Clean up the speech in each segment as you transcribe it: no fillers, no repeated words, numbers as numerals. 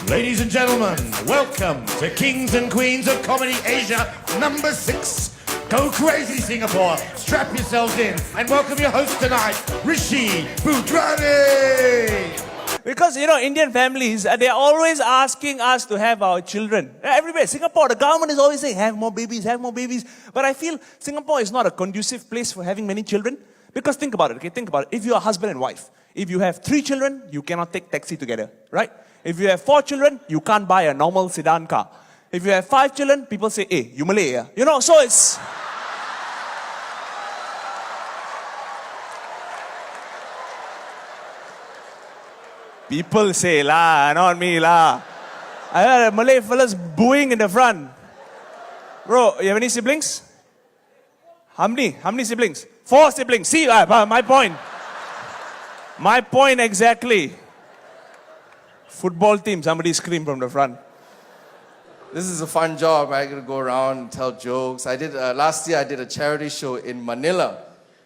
Ladies and gentlemen, welcome to Kings and Queens of Comedy Asia number 6. Go crazy, Singapore. Strap yourselves in and welcome your host tonight, Rishi Budrani. Because, Indian families, they're always asking us to have our children. Everywhere, Singapore, the government is always saying, have more babies, have more babies. But I feel Singapore is not a conducive place for having many children. Because think about it, okay? Think about it. If you're a husband and wife, if you have 3 children, you cannot take taxi together, right? If you have 4 children, you can't buy a normal sedan car. If you have 5 children, people say, hey, you Malay, yeah? So it's... People say, lah, not me, lah. I heard Malay fellas booing in the front. Bro, you have any siblings? How many siblings? 4 siblings. See, my point. My point exactly. Football team, somebody scream from the front. This is a fun job. I get to go around and tell jokes. Last year I did a charity show in Manila.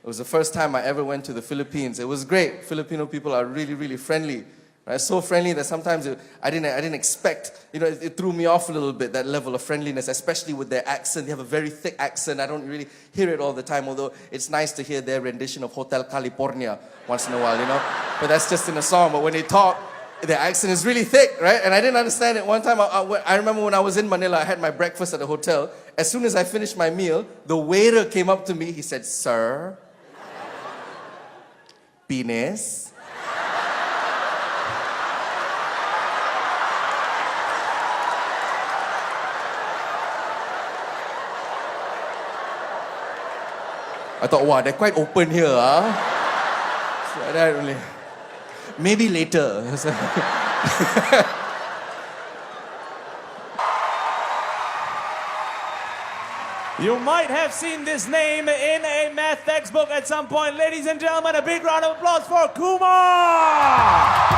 It was the first time I ever went to the Philippines. It was great. Filipino people are really, really friendly. Right? So friendly that sometimes I didn't expect, it threw me off a little bit, that level of friendliness, especially with their accent. They have a very thick accent. I don't really hear it all the time, although it's nice to hear their rendition of Hotel California once in a while, But that's just in a song. But when they talk, their accent is really thick, right? And I didn't understand it. One time, I remember when I was in Manila, I had my breakfast at the hotel. As soon as I finished my meal, the waiter came up to me. He said, "Sir, penis." I thought, wow, they're quite open here, huh? So that really... Maybe later. You might have seen this name in a math textbook at some point. Ladies and gentlemen, a big round of applause for Kumar!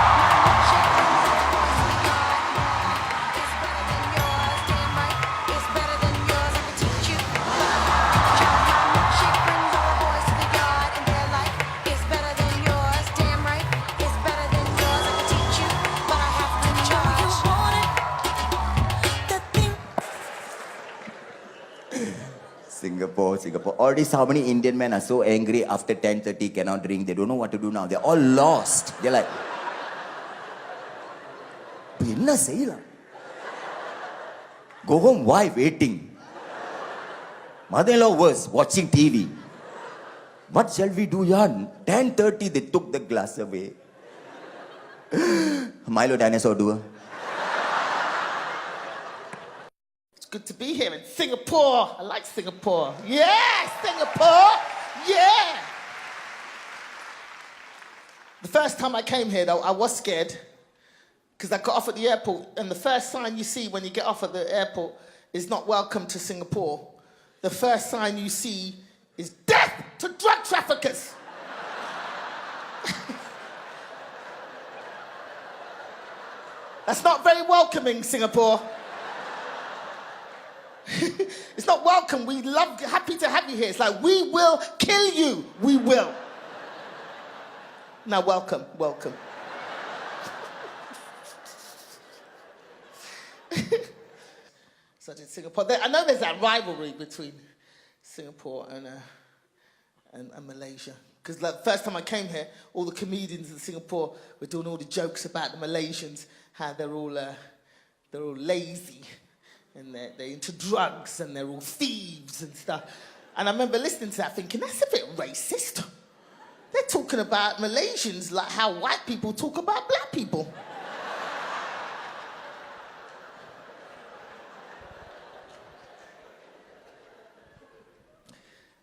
Singapore. All these, how many Indian men are so angry after 10:30 cannot drink. They don't know what to do now. They're all lost. They're like, "Enna seiyala?" Go home, wife waiting. Mother-in-law was watching TV. What shall we do, Jan? 10:30 they took the glass away. Milo dinosaur doer. Good to be here in Singapore. I like Singapore. Yeah, Singapore. Yeah. The first time I came here, though, I was scared because I got off at the airport, and the first sign you see when you get off at the airport is not welcome to Singapore. The first sign you see is death to drug traffickers. That's not very welcoming, Singapore. It's not welcome. Happy to have you here. It's like, we will kill you. We will. Now, welcome. So in Singapore, I know there's that rivalry between Singapore and Malaysia. Because the first time I came here, all the comedians in Singapore were doing all the jokes about the Malaysians, how they're all lazy. And they're into drugs, and they're all thieves and stuff. And I remember listening to that thinking, that's a bit racist. They're talking about Malaysians like how white people talk about black people.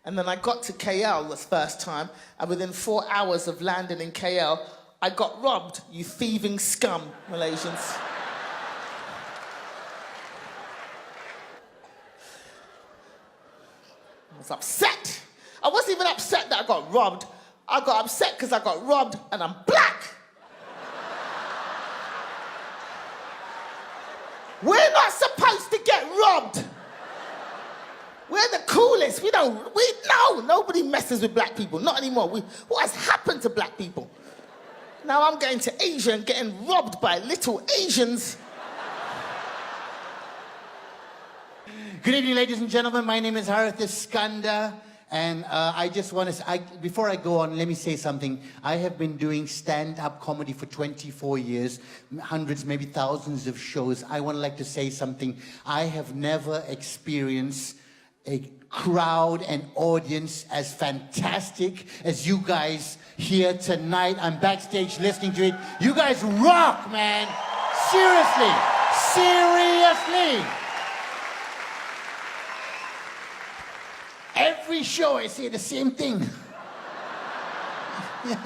And then I got to KL the first time, and within 4 hours of landing in KL, I got robbed, you thieving scum, Malaysians. I was upset. I wasn't even upset that I got robbed. I got upset because I got robbed and I'm black. We're not supposed to get robbed. We're the coolest. this. No, nobody messes with black people. Not anymore. What has happened to black people? Now I'm going to Asia and getting robbed by little Asians. Good evening, ladies and gentlemen. My name is Harith Iskandar. And I just want to, before I go on, let me say something. I have been doing stand-up comedy for 24 years, hundreds, maybe thousands of shows. I want to like to say something. I have never experienced a crowd and audience as fantastic as you guys here tonight. I'm backstage listening to it. You guys rock, man. Seriously. Seriously. Every show I say the same thing.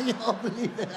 You all believe it?